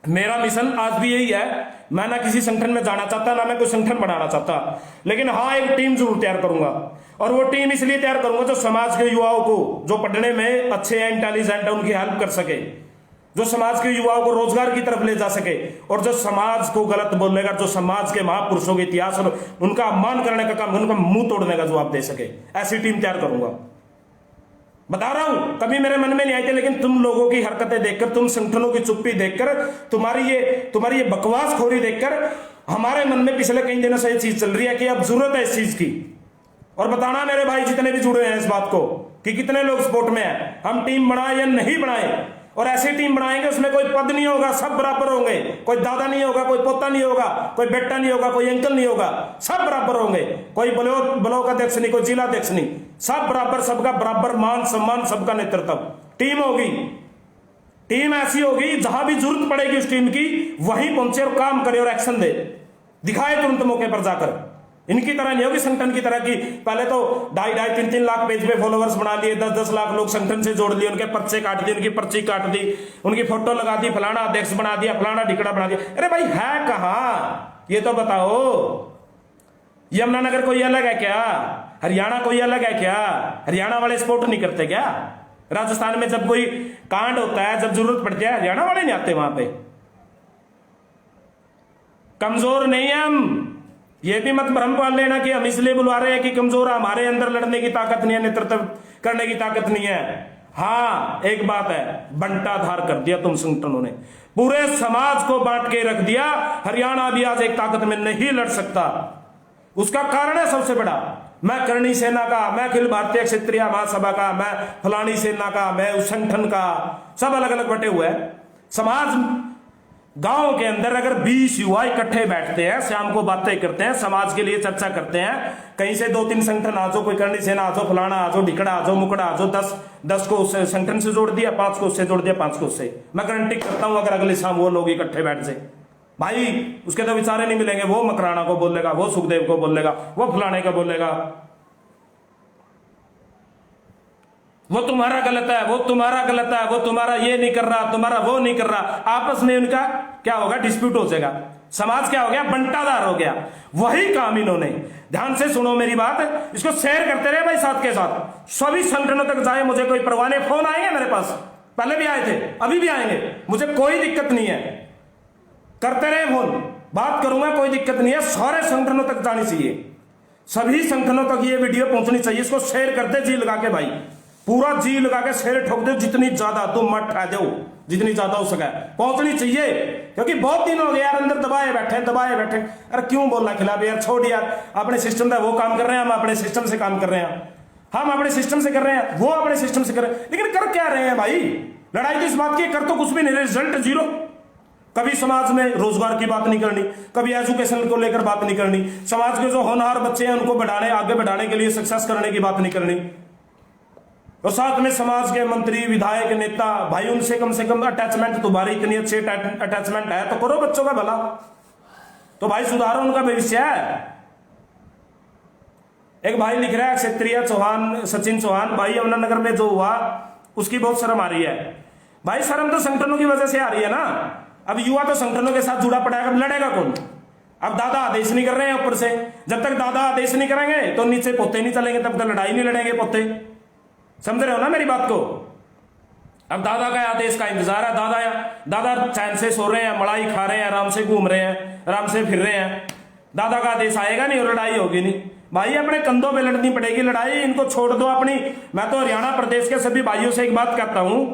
मेरा मिशन आज भी यही है, मैं ना किसी संगठन में जाना चाहता, ना मैं कोई संगठन बनाना चाहता, लेकिन हाँ एक टीम जरूर तैयार करूंगा। और वो टीम इसलिए तैयार करूंगा जो समाज के युवाओं को, जो पढ़ने में अच्छे हैं, इंटेलिजेंट है, उनकी हेल्प कर सके, जो समाज के युवाओं को रोजगार की तरफ ले जा सके, और जो समाज को गलत बोलेगा, जो समाज के महापुरुषों के इतिहास और उनका अपमान करने का काम, उनका मुंह तोड़ने का जवाब दे सके, ऐसी टीम तैयार करूंगा। बता रहा हूं, कभी मेरे मन में नहीं आई थी, लेकिन तुम लोगों की हरकतें देखकर, तुम संगठनों की चुप्पी देखकर, तुम्हारी ये बकवासखोरी देखकर हमारे मन में पिछले कई दिनों से ये चीज चल रही है कि अब जरूरत है इस चीज की। और बताना मेरे भाई जितने भी जुड़े हैं इस बात को कि कितने लोग सपोर्ट में हैं, हम टीम बनाए या नहीं बनाए। और ऐसी टीम बनाएंगे उसमें कोई पद नहीं होगा, सब बराबर होंगे, कोई दादा नहीं होगा, कोई पोता नहीं होगा, कोई बेटा नहीं होगा, कोई अंकल नहीं होगा, सब बराबर होंगे। कोई ब्लॉक अध्यक्ष नहीं, कोई जिला अध्यक्ष नहीं, सब बराबर, सबका बराबर मान सम्मान, सबका नेतृत्व। टीम होगी, टीम ऐसी होगी जहां भी जरूरत पड़ेगी उस टीम की वहीं पहुंचे और काम करे और एक्शन दे, दिखाए तुरंत मौके पर जाकर। इनकी तरह नहीं होगी संगठन की तरह की पहले तो 2.5-3 लाख पेज पे फॉलोवर्स बना लिए, 10-10 लाख लोग संगठन से जोड़ लिए, उनके पर्चे काट दिए, उनकी पर्ची काट दी, उनकी फोटो लगा दी, फलाना अध्यक्ष बना दिया, फलाना ढिकड़ा बना दिया। अरे भाई है कहां ये तो बताओ। यमुनानगर कोई अलग है क्या? हरियाणा कोई अलग है क्या? हरियाणा वाले सपोर्ट नहीं करते क्या? राजस्थान में जब कोई कांड होता है, जब जरूरत पड़ती है, हरियाणा वाले नहीं आते वहां पे? कमजोर नहीं है हम, ये भी मत भ्रम पाल लेना कि हम इसलिए बुला रहे हैं कि कमजोर, हमारे अंदर लड़ने की ताकत नहीं है, नेतृत्व करने की ताकत नहीं है। हाँ एक बात है, बंटाधार कर दिया तुम संगठनों ने, पूरे समाज को बांट के रख दिया। हरियाणा भी आज एक ताकत में नहीं लड़ सकता। उसका कारण है सबसे बड़ा, मैं करणी सेना का, मैं अखिल भारतीय क्षेत्रीय महासभा का, मैं फलानी सेना का, मैं उस संगठन का, सब अलग अलग बटे हुए हैं। समाज गांव के अंदर अगर 20 युवा इकट्ठे बैठते हैं, शाम को बातें करते हैं, समाज के लिए चर्चा करते हैं, कहीं से 2-3 संगठन आ जाओ, कोई करणी सेना आ जाओ, फलाना आ जाओ, ढिकड़ा आ जाओ, मुकड़ा आ जाओ, 10 को उस संगठन से जोड़ दिया, 5 को उससे जोड़ दिया, 5 को उससे, मैं गारंटी करता हूं अगर अगले शाम वो लोग इकट्ठे बैठ जाए, भाई उसके तो विचारे नहीं मिलेंगे। वो मकराना को बोलेगा, वो सुखदेव को बोलेगा, वो फलाने को बोलेगा, वो तुम्हारा गलत है, वो तुम्हारा गलत है, वो तुम्हारा ये नहीं कर रहा, तुम्हारा वो नहीं कर रहा। आपस में उनका क्या होगा? डिस्प्यूट हो जाएगा, समाज क्या हो गया? बंटाधार हो गया। वही काम इन्होंने, ध्यान से सुनो मेरी बात, इसको शेयर करते रहे भाई साथ के साथ, सभी संगठनों तक जाए, मुझे कोई परवाह नहीं। फोन आएंगे मेरे पास, पहले भी आए थे, अभी भी आएंगे, मुझे कोई दिक्कत नहीं है, करते रहे फोन, बात करूंगा, कोई दिक्कत नहीं है। सारे संगठनों तक जानी चाहिए, सभी संगठनों तक ये वीडियो पहुंचनी चाहिए। इसको शेयर करते जी लगा के, भाई पूरा जी लगा के शेयर ठोक दो, जितनी ज्यादा तुम मत ठा दो, जितनी ज्यादा हो सके पहुंचनी चाहिए, क्योंकि बहुत दिन हो गए यार अंदर दबाए बैठे। अरे क्यों बोलना खिलाफ यार, छोड़ यार, अपने सिस्टम का वो काम कर रहे हैं, हम अपने सिस्टम से काम कर रहे हैं, हम अपने सिस्टम से कर रहे हैं, वो अपने सिस्टम से कर रहे हैं, लेकिन कर क्या रहे हैं भाई? लड़ाई तो इस बात की, कर तो कुछ भी नहीं, रिजल्ट जीरो। कभी समाज में रोजगार की बात नहीं करनी, कभी एजुकेशन को लेकर बात नहीं करनी, समाज के जो होनहार बच्चे हैं उनको आगे बढ़ाने के लिए सक्सेस करने की बात नहीं करनी, और साथ में समाज के मंत्री, विधायक, नेता, भाई उनसे कम से कम अटैचमेंट, तुम्हारी इतनी अच्छी अटैचमेंट है तो करो बच्चों का भला, तो भाई सुधारो उनका भविष्य है। एक भाई लिख रहा है क्षेत्रीय चौहान, सचिन चौहान, भाई यमुनानगर में जो हुआ उसकी बहुत शर्म आ रही है। भाई शर्म तो संगठनों की वजह से आ रही है ना। अब युवा तो संगठनों के साथ जुड़ा पड़ा है, अब लड़ेगा कौन? अब दादा आदेश नहीं कर रहे हैं ऊपर से, जब तक दादा आदेश नहीं करेंगे तो नीचे पोते नहीं चलेंगे, तब तक लड़ाई नहीं लड़ेंगे पोते। समझ रहे हो ना मेरी बात को? अब दादा का आदेश का इंतजार है, दादा चैन से सो रहे हैं, मलाई खा रहे हैं, आराम से घूम रहे हैं, आराम से फिर रहे हैं, दादा का आदेश आएगा नहीं और लड़ाई होगी नहीं। भाई अपने कंधों पे लड़नी पड़ेगी लड़ाई, इनको छोड़ दो अपनी। मैं तो हरियाणा प्रदेश के सभी भाइयों से एक बात कहता हूं,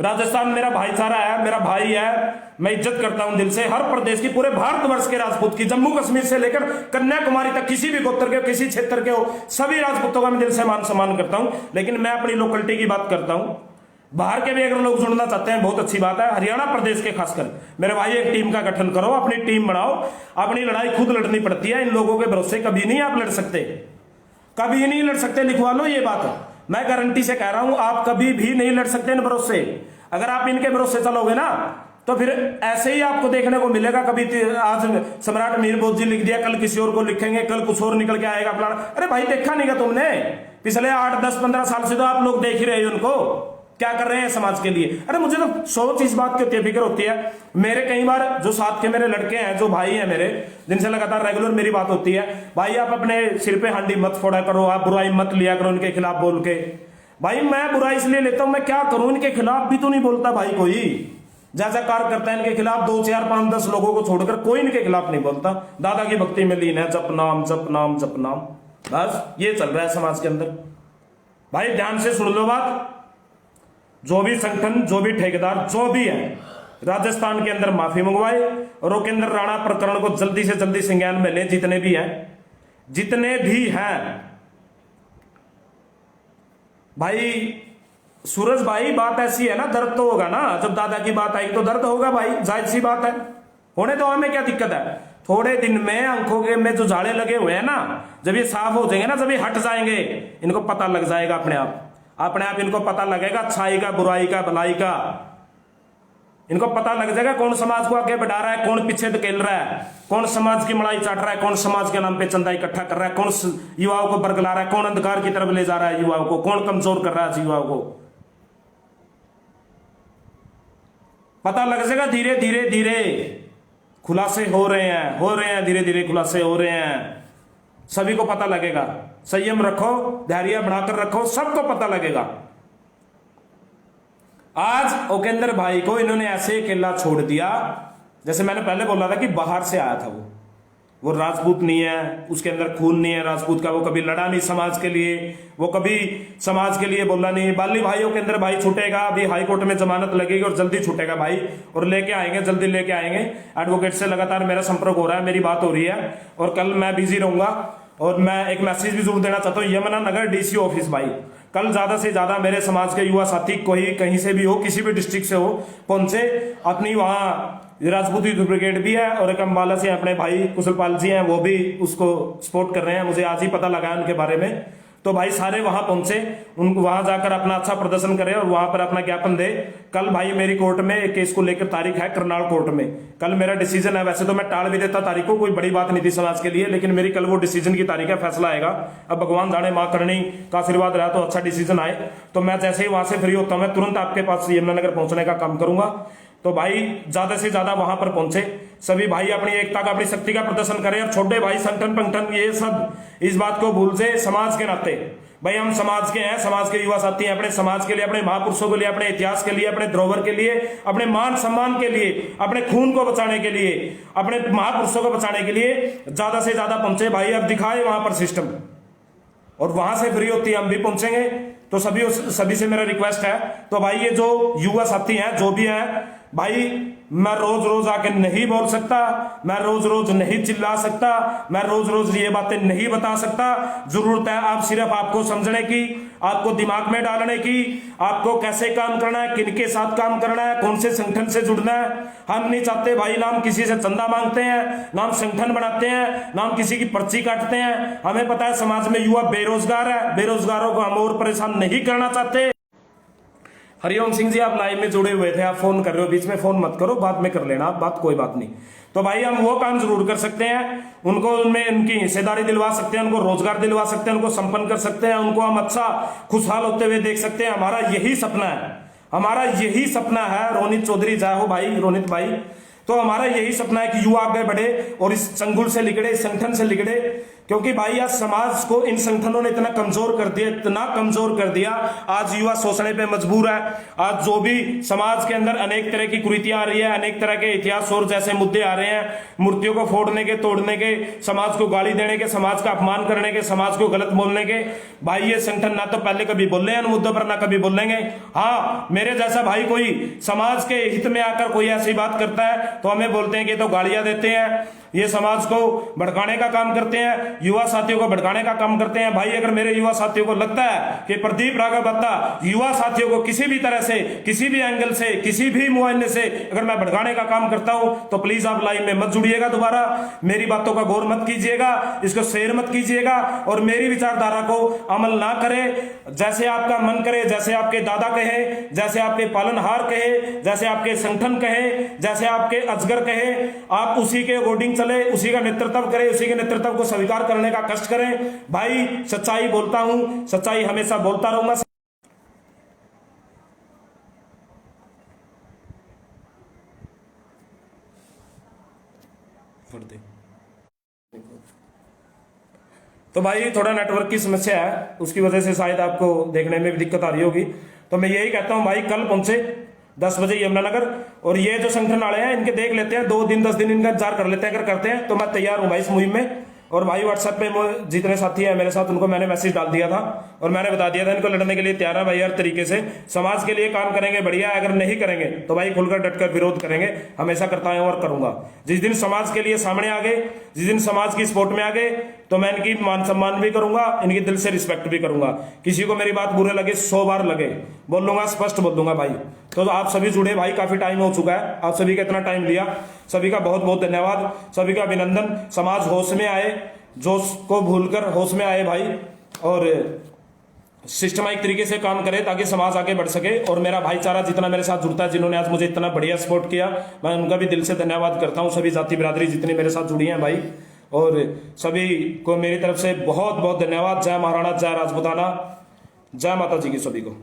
राजस्थान मेरा भाईचारा है, मेरा भाई है, मैं इज्जत करता हूं दिल से हर प्रदेश की, पूरे भारतवर्ष के राजपूत की, जम्मू कश्मीर से लेकर कन्याकुमारी तक, किसी भी गोत्र के, किसी क्षेत्र के हो, सभी राजपूतों का मैं दिल से मान सम्मान करता हूं। लेकिन मैं अपनी लोकलिटी की बात करता हूं, बाहर के भी अगर लोग जुड़ना चाहते हैं बहुत अच्छी बात है, हरियाणा प्रदेश के खासकर मेरे भाई एक टीम का गठन करो, अपनी टीम बनाओ, अपनी लड़ाई खुद लड़नी पड़ती है, इन लोगों के भरोसे कभी नहीं आप लड़ सकते, कभी नहीं लड़ सकते, लिखवा लो ये बात, मैं गारंटी से कह रहा हूं, आप कभी भी नहीं लड़ सकते इन भरोसे। अगर आप इनके भरोसे चलोगे ना तो फिर ऐसे ही आपको देखने को मिलेगा, कभी आज सम्राट मीर बोध जी लिख दिया, कल किसी और को लिखेंगे, कल कुछ और निकल के आएगा प्लान। अरे भाई देखा नहीं क्या तुमने? पिछले 8, 10, 15 साल से तो आप लोग देख ही रहे हो उनको क्या कर रहे हैं समाज के लिए। अरे मुझे तो सोच इस बात की होती है, फिक्र होती है, मेरे कई बार जो साथ के मेरे लड़के हैं, जो भाई हैं मेरे, जिनसे लगातार रेगुलर मेरी बात होती है, भाई आप अपने सिर पे हांडी मत फोड़ा करो, आप बुराई मत लिया करो उनके खिलाफ बोल के। भाई मैं बुराई इसलिए लेता हूं, मैं क्या करूं, इनके खिलाफ भी तो नहीं बोलता भाई कोई, जैसा कार्य करता है इनके खिलाफ 2, 4, 5, 10 लोगों को छोड़कर कोई इनके खिलाफ नहीं बोलता, दादा की भक्ति में लीन है, जप नाम जप नाम जप नाम, बस ये चल रहा है समाज के अंदर। भाई ध्यान से सुन लो बात, जो भी संगठन, जो भी ठेकेदार, जो भी है, राजस्थान के अंदर माफी मंगवाए और रोकेंद्र राणा प्रकरण को जल्दी से जल्दी संज्ञान में ले, जितने भी हैं। भाई सूरज भाई बात ऐसी है ना, दर्द तो होगा ना, जब दादा की बात आई तो दर्द होगा भाई, जायज सी बात है, होने तो हमें क्या दिक्कत है। थोड़े दिन में आंखों के में जो जाले लगे हुए हैं ना, जब ये साफ हो जाएंगे ना, जब ये हट जाएंगे, इनको पता लग जाएगा अपने आप, अपने आप इनको पता लगेगा अच्छाई का, बुराई का, भलाई का। इनको पता लग जाएगा कौन समाज को आगे बढ़ा रहा है, कौन पीछे धकेल रहा है, कौन समाज की मलाई चाट रहा है, कौन समाज के नाम पे चंदा इकट्ठा कर रहा है, कौन युवाओं को बरगला रहा है, कौन अंधकार की तरफ ले जा रहा है युवाओं को, कौन कमजोर कर रहा है युवाओं को। पता लग जाएगा। धीरे धीरे धीरे खुलासे हो रहे हैं, धीरे धीरे खुलासे हो रहे हैं। सभी को पता लगेगा। संयम रखो, धैर्य बनाकर रखो, सबको पता लगेगा। आज उपेंद्र भाई को इन्होंने ऐसे अकेला छोड़ दिया, जैसे मैंने पहले बोला था कि बाहर से आया था वो राजपूत नहीं है, उसके अंदर खून नहीं है राजपूत का, वो कभी लड़ा नहीं समाज के लिए, वो कभी समाज के लिए बोला नहीं। बाली भाइयों के अंदर भाई छूटेगा, अभी हाई कोर्ट में जमानत लगेगी और जल्दी छूटेगा भाई, और लेके आएंगे, जल्दी लेके आएंगे। एडवोकेट से लगातार मेरा संपर्क हो रहा है, मेरी बात हो रही है, और कल मैं बिजी रहूंगा। और मैं एक मैसेज भी जरूर देना चाहता हूँ, यमुनानगर डीसी ऑफिस भाई, कल ज्यादा से ज्यादा मेरे समाज के युवा साथी कोई कहीं से भी हो, किसी भी डिस्ट्रिक्ट से हो, पहुंचे अपनी। वहां राजपूत युद्ध ब्रिगेड भी है और एक अम्बाला से अपने भाई कुशलपाल जी हैं, वो भी उसको सपोर्ट कर रहे हैं। मुझे आज ही पता लगा उनके बारे में। तो भाई सारे वहां पहुंचे, उनको वहां जाकर अपना अच्छा प्रदर्शन करें और वहां पर अपना ज्ञापन दे। कल भाई मेरी कोर्ट में एक केस को लेकर तारीख है, करनाल कोर्ट में। कल मेरा डिसीजन है। वैसे तो मैं टाल भी देता तारीख को, कोई बड़ी बात नहीं थी समाज के लिए, लेकिन मेरी कल वो डिसीजन की तारीख है, फैसला आएगा। अब भगवान जाने, मां करनी का आशीर्वाद रहा तो अच्छा डिसीजन आए। तो मैं जैसे ही वहां से फ्री होता हूं, मैं तुरंत आपके पास यमुनानगर पहुंचने का काम करूंगा। तो भाई ज्यादा से ज्यादा वहां पर पहुंचे, सभी भाई अपनी एकता का, अपनी शक्ति का प्रदर्शन करें। और छोटे भाई संगठन पंगठन ये सब इस बात को भूल से, समाज के नाते भाई हम समाज के हैं, समाज के युवा साथी हैं, अपने समाज के लिए, अपने महापुरुषों के लिए, अपने इतिहास के लिए, अपने धरोहर के लिए, अपने मान सम्मान के लिए, अपने खून को बचाने के लिए, अपने महापुरुषों को बचाने के लिए ज्यादा से ज्यादा पहुंचे भाई। अब दिखाए वहां पर सिस्टम, और वहां से फ्री होती है हम भी पहुंचेंगे। तो सभी से मेरा रिक्वेस्ट है। तो भाई ये जो युवा साथी हैं, जो भी हैं भाई, मैं रोज रोज आके नहीं बोल सकता, मैं रोज रोज नहीं चिल्ला सकता, मैं रोज रोज ये बातें नहीं बता सकता। जरूरत है आप सिर्फ आपको समझने की, आपको दिमाग में डालने की, आपको कैसे काम करना है, किनके साथ काम करना है, कौन से संगठन से जुड़ना है। हम नहीं चाहते भाई नाम किसी से चंदा मांगते हैं, नाम संगठन बनाते हैं, नाम किसी की पर्ची काटते हैं। हमें पता है समाज में युवा बेरोजगार है, बेरोजगारों को हम और परेशान नहीं करना चाहते। हरिओम सिंह जी, आप लाइव में जुड़े हुए थे, आप फोन कर रहे हो, बीच में फोन मत करो, बाद में कर लेना आप बात, कोई बात नहीं। तो भाई हम वो काम जरूर कर सकते हैं, उनको उनमें उनकी हिस्सेदारी दिलवा सकते हैं, उनको रोजगार दिलवा सकते हैं, उनको संपन्न कर सकते हैं, उनको हम अच्छा खुशहाल होते हुए देख सकते हैं। हमारा यही सपना है, हमारा यही सपना है। रोनित चौधरी जय हो भाई, रोनित भाई। तो हमारा यही सपना है कि युवा आगे बढ़े और इस चंगुल से लिगड़े, इस संगठन से लिगड़े। क्योंकि भाई आज समाज को इन संगठनों ने इतना कमजोर कर दिया, इतना कमजोर कर दिया, आज युवा सोचने पे मजबूर है। आज जो भी समाज के अंदर अनेक तरह की कुरीतियां आ रही है, अनेक तरह के इतिहास और जैसे मुद्दे आ रहे हैं, मूर्तियों को फोड़ने के, तोड़ने के, समाज को गाली देने के, समाज का अपमान करने के, समाज को गलत बोलने के, भाई ये संगठन ना तो पहले कभी बोले हैं मुद्दों पर, ना कभी बोलेंगे। हाँ, मेरे जैसा भाई कोई समाज के हित में आकर कोई ऐसी बात करता है तो हमें बोलते हैं कि तो गालियां देते हैं, ये समाज को भड़काने का काम करते हैं, युवा साथियों को भड़काने का काम करते हैं। भाई अगर मेरे युवा साथियों को लगता है कि प्रदीप राघव बत्ता युवा साथियों को किसी भी तरह से, किसी भी एंगल से, किसी भी मुआयने से अगर मैं भड़काने का काम करता हूं, तो प्लीज आप लाइव में मत जुड़िएगा, दोबारा मेरी बातों का गौर मत कीजिएगा, इसको शेयर मत कीजिएगा और मेरी विचारधारा को अमल ना करें। जैसे आपका मन करे, जैसे आपके दादा कहे, जैसे आपके पालनहार कहे, जैसे आपके संगठन कहे, जैसे आपके अजगर कहे, आप उसी के अकॉर्डिंग चले, उसी का नेतृत्व करें, उसी के नेतृत्व को स्वीकार करने का कष्ट करें। भाई सच्चाई बोलता हूं, सच्चाई हमेशा बोलता रहूंगा। तो भाई थोड़ा नेटवर्क की समस्या है, उसकी वजह से शायद आपको देखने में भी दिक्कत आ रही होगी। तो मैं यही कहता हूं भाई, कल पहुंचे 10 बजे यमुनानगर, और ये जो संगठन वाले हैं इनके देख लेते हैं, 2 दिन 10 दिन इनका इंतजार कर लेते हैं। अगर करते हैं तो मैं तैयार हूं भाई इस मुहिम में। और भाई व्हाट्सएप पे जितने साथी हैं मेरे साथ, उनको मैंने मैसेज डाल दिया था और मैंने बता दिया था इनको लड़ने के लिए तैयार है भाई, हर तरीके से समाज के लिए काम करेंगे, बढ़िया। अगर नहीं करेंगे तो भाई खुलकर डटकर विरोध करेंगे, हमेशा करता हूं और करूंगा। जिस दिन समाज के लिए सामने आ गए, जिस दिन समाज की सपोर्ट में आ गए, तो मैं इनकी मान सम्मान भी करूंगा, इनकी दिल से रिस्पेक्ट भी करूंगा। किसी को मेरी बात बुरे लगे, 100 बार लगे, बोल दूंगा, स्पष्ट बोल दूंगा भाई। तो आप सभी जुड़े भाई, काफी टाइम हो चुका है, आप सभी का इतना टाइम लिया, सभी का बहुत बहुत धन्यवाद, सभी का अभिनंदन। समाज होश में आए, जोश को भूलकर होश में आए भाई, और सिस्टमैटिक तरीके से काम करे ताकि समाज आगे बढ़ सके। और मेरा भाईचारा जितना मेरे साथ जुड़ता है, जिन्होंने आज मुझे इतना बढ़िया सपोर्ट किया, मैं उनका भी दिल से धन्यवाद करता हूँ। सभी जाति बिरादरी जितनी मेरे साथ जुड़ी हैं भाई, और सभी को मेरी तरफ से बहुत बहुत धन्यवाद। जय महाराणा, जय राजपूताना, जय माता जी की सभी को।